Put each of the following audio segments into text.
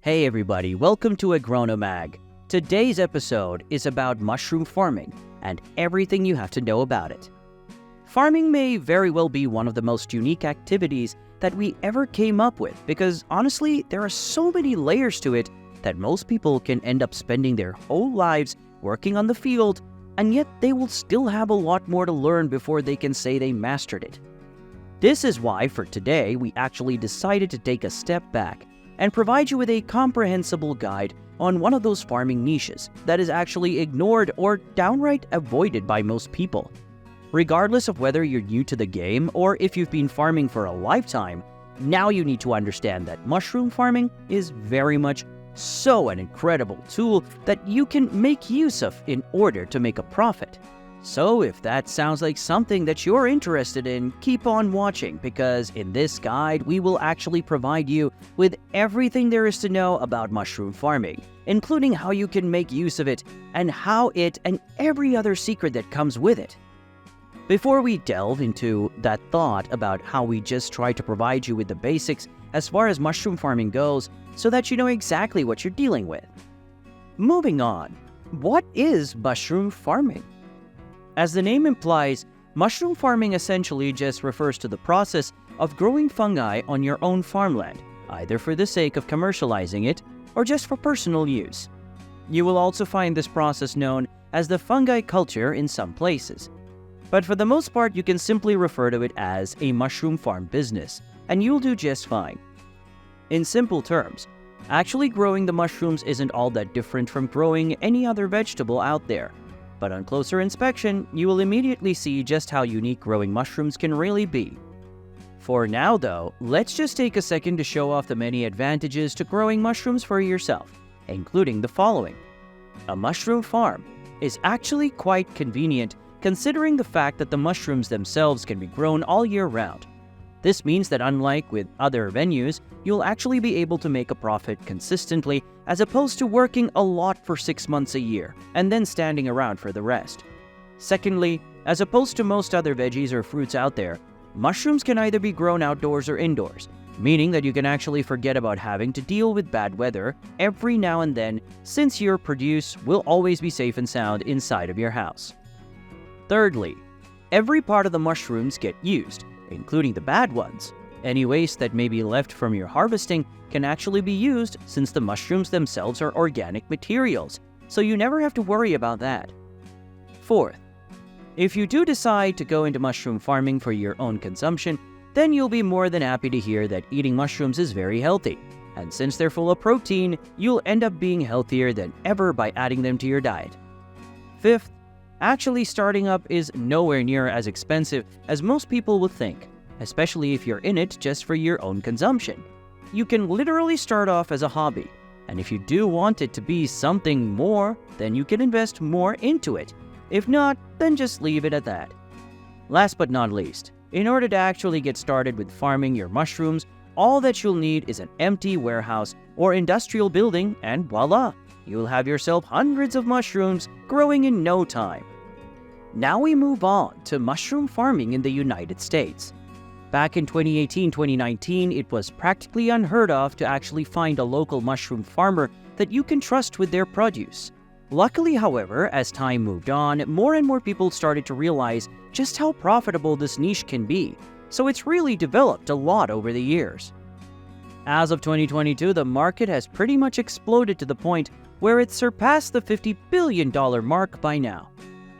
Hey everybody, welcome to Agronomag. Today's episode is about mushroom farming and everything you have to know about it. Farming may very well be one of the most unique activities that we ever came up with because honestly, there are so many layers to it that most people can end up spending their whole lives working on the field, and yet they will still have a lot more to learn before they can say they mastered it. This is why for today, we actually decided to take a step back and provide you with a comprehensible guide on one of those farming niches that is actually ignored or downright avoided by most people. Regardless of whether you're new to the game or if you've been farming for a lifetime, now you need to understand that mushroom farming is very much so an incredible tool that you can make use of in order to make a profit. So if that sounds like something that you're interested in, keep on watching because in this guide, we will actually provide you with everything there is to know about mushroom farming, including how you can make use of it and how it and every other secret that comes with it. Before we delve into that thought about how we just try to provide you with the basics as far as mushroom farming goes so that you know exactly what you're dealing with. Moving on, what is mushroom farming? As the name implies, mushroom farming essentially just refers to the process of growing fungi on your own farmland, either for the sake of commercializing it or just for personal use. You will also find this process known as the fungi culture in some places. But for the most part, you can simply refer to it as a mushroom farm business, and you'll do just fine. In simple terms, actually growing the mushrooms isn't all that different from growing any other vegetable out there. But on closer inspection, you will immediately see just how unique growing mushrooms can really be. For now though, let's just take a second to show off the many advantages to growing mushrooms for yourself, including the following. A mushroom farm is actually quite convenient considering the fact that the mushrooms themselves can be grown all year round. This means that unlike with other venues, you'll actually be able to make a profit consistently as opposed to working a lot for 6 months a year and then standing around for the rest. Secondly, as opposed to most other veggies or fruits out there, mushrooms can either be grown outdoors or indoors, meaning that you can actually forget about having to deal with bad weather every now and then since your produce will always be safe and sound inside of your house. Thirdly, every part of the mushrooms get used, including the bad ones. Any waste that may be left from your harvesting can actually be used since the mushrooms themselves are organic materials, so you never have to worry about that. Fourth, if you do decide to go into mushroom farming for your own consumption, then you'll be more than happy to hear that eating mushrooms is very healthy, and since they're full of protein, you'll end up being healthier than ever by adding them to your diet. Fifth, actually starting up is nowhere near as expensive as most people would think, especially if you're in it just for your own consumption. You can literally start off as a hobby, and if you do want it to be something more, then you can invest more into it. If not, then just leave it at that. Last but not least, in order to actually get started with farming your mushrooms, all that you'll need is an empty warehouse or industrial building, and voila! You'll have yourself hundreds of mushrooms growing in no time. Now we move on to mushroom farming in the United States. Back in 2018-2019, it was practically unheard of to actually find a local mushroom farmer that you can trust with their produce. Luckily, however, as time moved on, more and more people started to realize just how profitable this niche can be, so it's really developed a lot over the years. As of 2022, the market has pretty much exploded to the point where it's surpassed the $50 billion mark by now.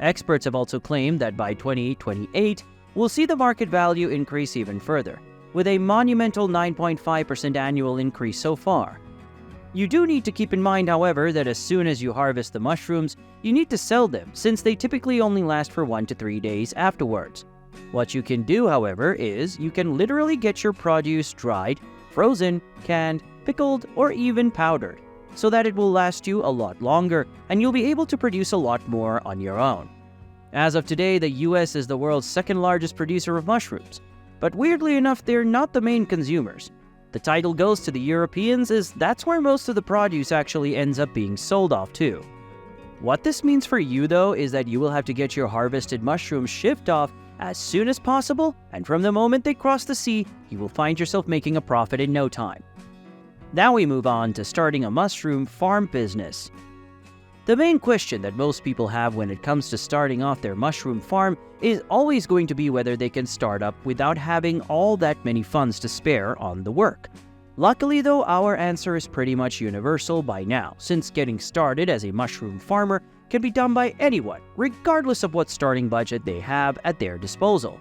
Experts have also claimed that by 2028, we'll see the market value increase even further, with a monumental 9.5% annual increase so far. You do need to keep in mind, however, that as soon as you harvest the mushrooms, you need to sell them since they typically only last for 1 to 3 days afterwards. What you can do, however, is you can literally get your produce dried, frozen, canned, pickled, or even powdered, so that it will last you a lot longer and you'll be able to produce a lot more on your own. As of today, the US is the world's second largest producer of mushrooms, but weirdly enough, they're not the main consumers. The title goes to the Europeans as that's where most of the produce actually ends up being sold off to. What this means for you though is that you will have to get your harvested mushrooms shipped off as soon as possible, and from the moment they cross the sea, you will find yourself making a profit in no time. Now we move on to starting a mushroom farm business. The main question that most people have when it comes to starting off their mushroom farm is always going to be whether they can start up without having all that many funds to spare on the work. Luckily though, our answer is pretty much universal by now, since getting started as a mushroom farmer can be done by anyone, regardless of what starting budget they have at their disposal.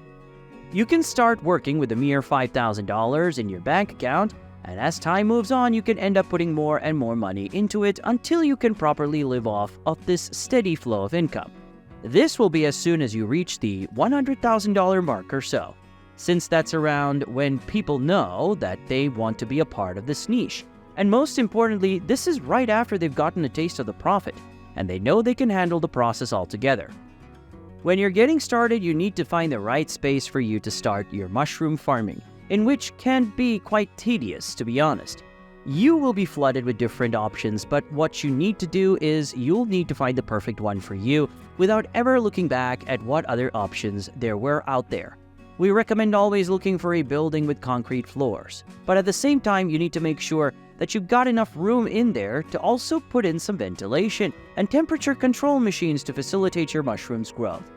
You can start working with a mere $5,000 in your bank account, and as time moves on, you can end up putting more and more money into it until you can properly live off of this steady flow of income. This will be as soon as you reach the $100,000 mark or so, since that's around when people know that they want to be a part of this niche. And most importantly, this is right after they've gotten a taste of the profit, and they know they can handle the process altogether. When you're getting started, you need to find the right space for you to start your mushroom farming, in which can be quite tedious, to be honest. You will be flooded with different options, but what you need to do is you'll need to find the perfect one for you without ever looking back at what other options there were out there. We recommend always looking for a building with concrete floors, but at the same time you need to make sure that you've got enough room in there to also put in some ventilation and temperature control machines to facilitate your mushroom's growth.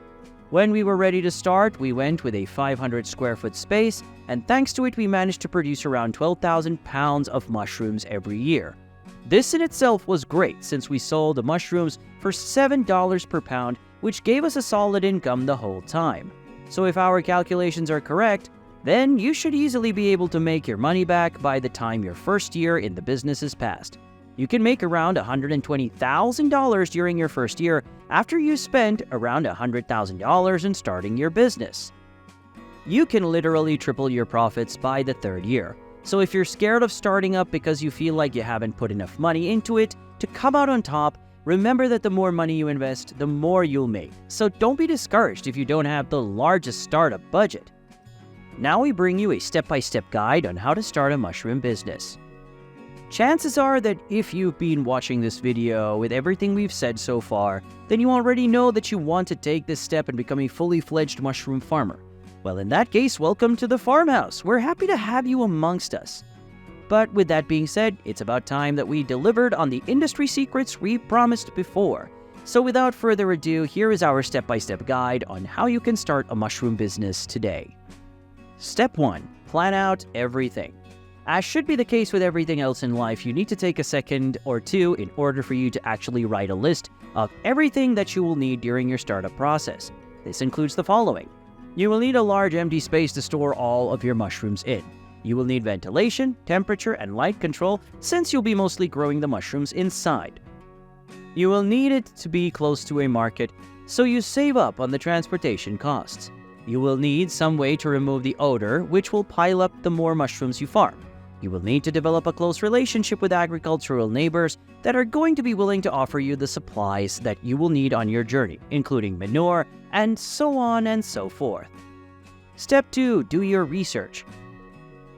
When we were ready to start, we went with a 500 square foot space, and thanks to it we managed to produce around 12,000 pounds of mushrooms every year. This in itself was great since we sold the mushrooms for $7 per pound, which gave us a solid income the whole time. So if our calculations are correct, then you should easily be able to make your money back by the time your first year in the business is passed. You can make around $120,000 during your first year after you spent around $100,000 in starting your business. You can literally triple your profits by the third year. So if you're scared of starting up because you feel like you haven't put enough money into it to come out on top, remember that the more money you invest, the more you'll make. So don't be discouraged if you don't have the largest startup budget. Now we bring you a step-by-step guide on how to start a mushroom business. Chances are that if you've been watching this video with everything we've said so far, then you already know that you want to take this step and become a fully fledged mushroom farmer. Well, in that case, welcome to the farmhouse. We're happy to have you amongst us. But with that being said, it's about time that we delivered on the industry secrets we promised before. So without further ado, here is our step-by-step guide on how you can start a mushroom business today. Step 1. Plan out everything. As should be the case with everything else in life, you need to take a second or two in order for you to actually write a list of everything that you will need during your startup process. This includes the following. You will need a large empty space to store all of your mushrooms in. You will need ventilation, temperature, and light control since you'll be mostly growing the mushrooms inside. You will need it to be close to a market, so you save up on the transportation costs. You will need some way to remove the odor, which will pile up the more mushrooms you farm. You will need to develop a close relationship with agricultural neighbors that are going to be willing to offer you the supplies that you will need on your journey, including manure, and so on and so forth. Step 2. Do your research.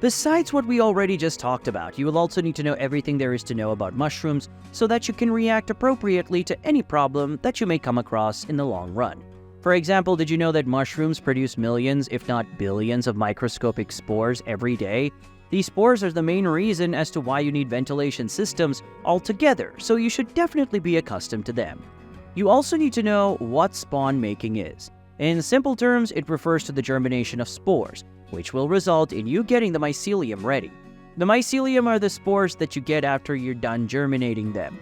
Besides what we already just talked about, you will also need to know everything there is to know about mushrooms so that you can react appropriately to any problem that you may come across in the long run. For example, did you know that mushrooms produce millions, if not billions, of microscopic spores every day? These spores are the main reason as to why you need ventilation systems altogether, so you should definitely be accustomed to them. You also need to know what spawn making is. In simple terms, it refers to the germination of spores, which will result in you getting the mycelium ready. The mycelium are the spores that you get after you're done germinating them.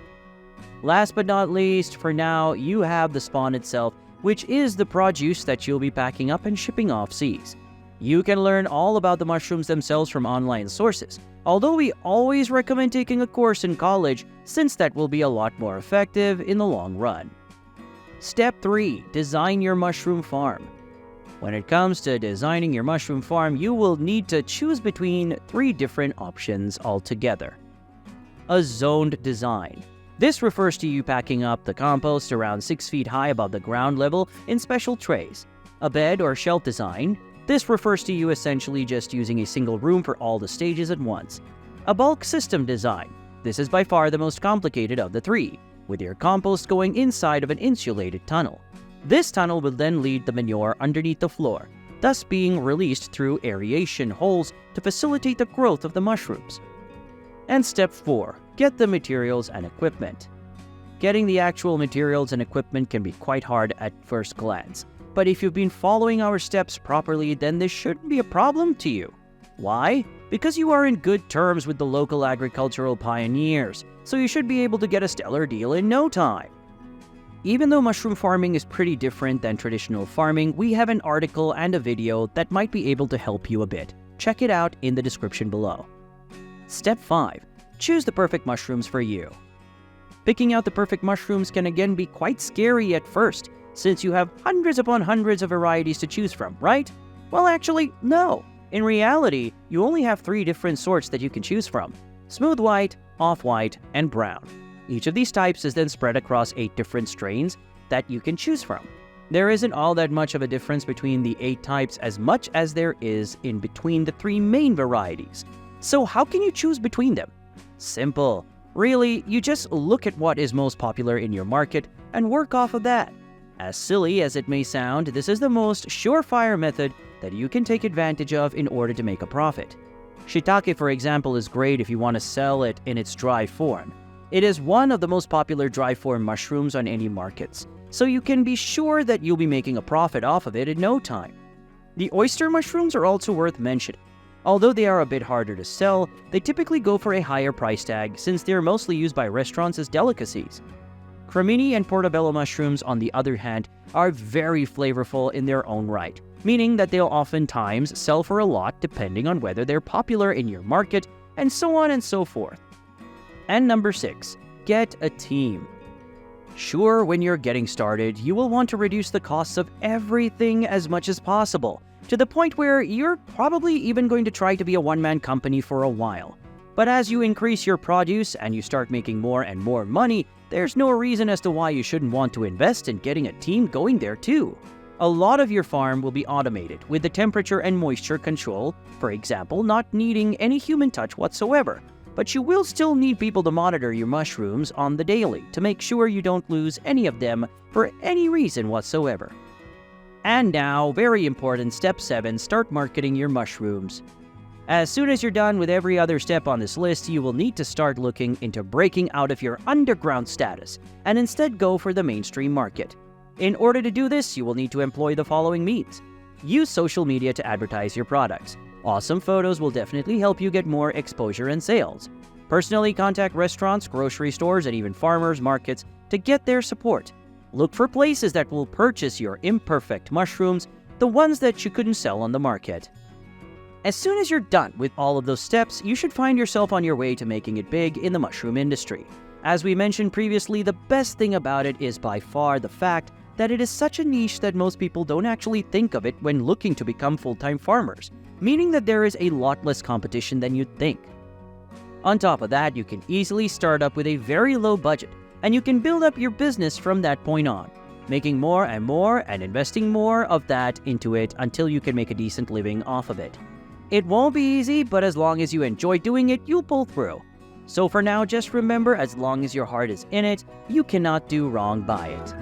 Last but not least, for now, you have the spawn itself, which is the produce that you'll be packing up and shipping off seas. You can learn all about the mushrooms themselves from online sources, although we always recommend taking a course in college since that will be a lot more effective in the long run. Step 3. Design your mushroom farm. When it comes to designing your mushroom farm, you will need to choose between 3 different options altogether. A zoned design. This refers to you packing up the compost around 6 feet high above the ground level in special trays. A bed or shelf design. This refers to you essentially just using a single room for all the stages at once. A bulk system design. This is by far the most complicated of the 3, with your compost going inside of an insulated tunnel. This tunnel will then lead the manure underneath the floor, thus being released through aeration holes to facilitate the growth of the mushrooms. And step 4. Get the materials and equipment. Getting the actual materials and equipment can be quite hard at first glance, but if you've been following our steps properly, then this shouldn't be a problem to you. Why? Because you are in good terms with the local agricultural pioneers, so you should be able to get a stellar deal in no time. Even though mushroom farming is pretty different than traditional farming, we have an article and a video that might be able to help you a bit. Check it out in the description below. Step 5. Choose the perfect mushrooms for you. Picking out the perfect mushrooms can again be quite scary at first, since you have hundreds upon hundreds of varieties to choose from, right? Well, actually, no. In reality, you only have 3 different sorts that you can choose from: smooth white, off-white, and brown. Each of these types is then spread across 8 different strains that you can choose from. There isn't all that much of a difference between the 8 types as much as there is in between the 3 main varieties. So how can you choose between them? Simple. Really, you just look at what is most popular in your market and work off of that. As silly as it may sound, this is the most surefire method that you can take advantage of in order to make a profit. Shiitake, for example, is great if you want to sell it in its dry form. It is one of the most popular dry form mushrooms on any markets, so you can be sure that you'll be making a profit off of it in no time. The oyster mushrooms are also worth mentioning. Although they are a bit harder to sell, they typically go for a higher price tag since they are mostly used by restaurants as delicacies. Cremini and portobello mushrooms, on the other hand, are very flavorful in their own right, meaning that they'll oftentimes sell for a lot depending on whether they're popular in your market, and so on and so forth. And number 6, get a team. Sure, when you're getting started, you will want to reduce the costs of everything as much as possible, to the point where you're probably even going to try to be a one-man company for a while. But as you increase your produce and you start making more and more money, there's no reason as to why you shouldn't want to invest in getting a team going there too. A lot of your farm will be automated, with the temperature and moisture control, for example, not needing any human touch whatsoever. But you will still need people to monitor your mushrooms on the daily to make sure you don't lose any of them for any reason whatsoever. And now, very important, step 7, start marketing your mushrooms. As soon as you're done with every other step on this list, you will need to start looking into breaking out of your underground status and instead go for the mainstream market. In order to do this, you will need to employ the following means. Use social media to advertise your products. Awesome photos will definitely help you get more exposure and sales. Personally contact restaurants, grocery stores, and even farmers markets to get their support. Look for places that will purchase your imperfect mushrooms, the ones that you couldn't sell on the market. As soon as you're done with all of those steps, you should find yourself on your way to making it big in the mushroom industry. As we mentioned previously, the best thing about it is by far the fact that it is such a niche that most people don't actually think of it when looking to become full-time farmers, meaning that there is a lot less competition than you'd think. On top of that, you can easily start up with a very low budget, and you can build up your business from that point on, making more and more and investing more of that into it until you can make a decent living off of it. It won't be easy, but as long as you enjoy doing it, you'll pull through. So for now, just remember, as long as your heart is in it, you cannot do wrong by it.